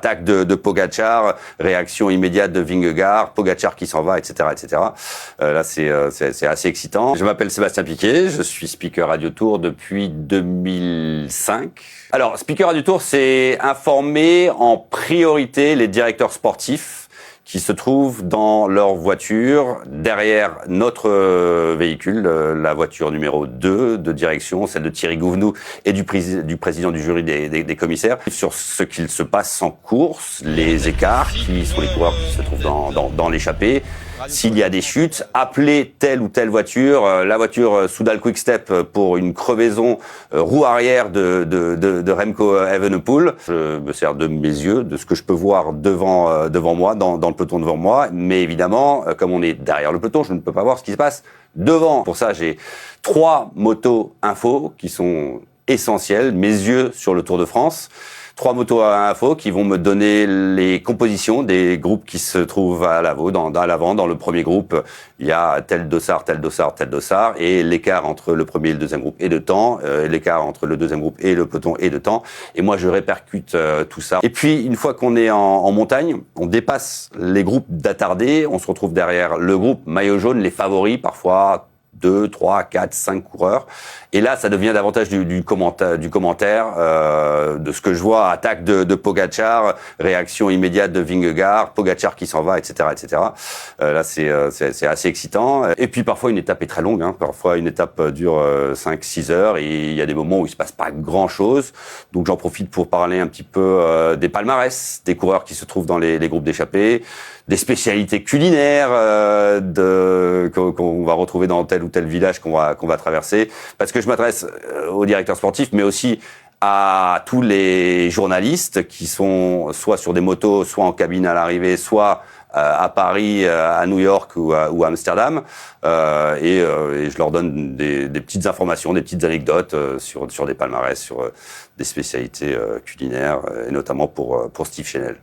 attaque de Pogačar, réaction immédiate de Vingegaard, Pogačar qui s'en va, etc., etc. Là, c'est assez excitant. Je m'appelle Sébastien Piquet, je suis speaker Radio Tour depuis 2005. Alors, speaker Radio Tour, c'est informer en priorité les directeurs sportifs qui se trouvent dans leur voiture, derrière notre véhicule, la voiture numéro 2 de direction, celle de Thierry Gouvenou et du président du jury des commissaires, sur ce qu'il se passe en course, les écarts, qui sont les coureurs qui se trouvent dans l'échappée. S'il y a des chutes, appelez telle ou telle voiture, la voiture Soudal Quick-Step pour une crevaison roue arrière de Remco Evenepoel. Je me sers de mes yeux, de ce que je peux voir devant moi, dans le peloton devant moi. Mais évidemment, comme on est derrière le peloton, je ne peux pas voir ce qui se passe devant. Pour ça, j'ai 3 motos info qui sont essentielles, mes yeux sur le Tour de France. 3 motos à info qui vont me donner les compositions des groupes qui se trouvent à l'avant. Dans le premier groupe, il y a tel dossard, tel dossard, tel dossard, et l'écart entre le premier et le deuxième groupe est de temps, l'écart entre le deuxième groupe et le peloton est de temps. Et moi, je répercute tout ça. Et puis, une fois qu'on est en montagne, on dépasse les groupes d'attardés, on se retrouve derrière le groupe maillot jaune, les favoris, parfois 2, 3, 4, 5 coureurs. Et là, ça devient davantage du commentaire, de ce que je vois, attaque de Pogačar, réaction immédiate de Vingegaard, Pogačar qui s'en va, etc., etc. Là, c'est assez excitant. Et puis, parfois, une étape est très longue. Parfois, une étape dure 5-6 heures et il y a des moments où il se passe pas grand-chose. Donc, j'en profite pour parler un petit peu des palmarès, des coureurs qui se trouvent dans les groupes d'échappée, des spécialités culinaires qu'on va retrouver dans tel ou tel village qu'on va traverser, parce que je m'adresse aux directeurs sportifs, mais aussi à tous les journalistes qui sont soit sur des motos, soit en cabine à l'arrivée, soit à Paris, à New York ou à Amsterdam, et je leur donne des petites informations, des petites anecdotes sur des palmarès, sur des spécialités culinaires, et notamment pour Steve Chenel.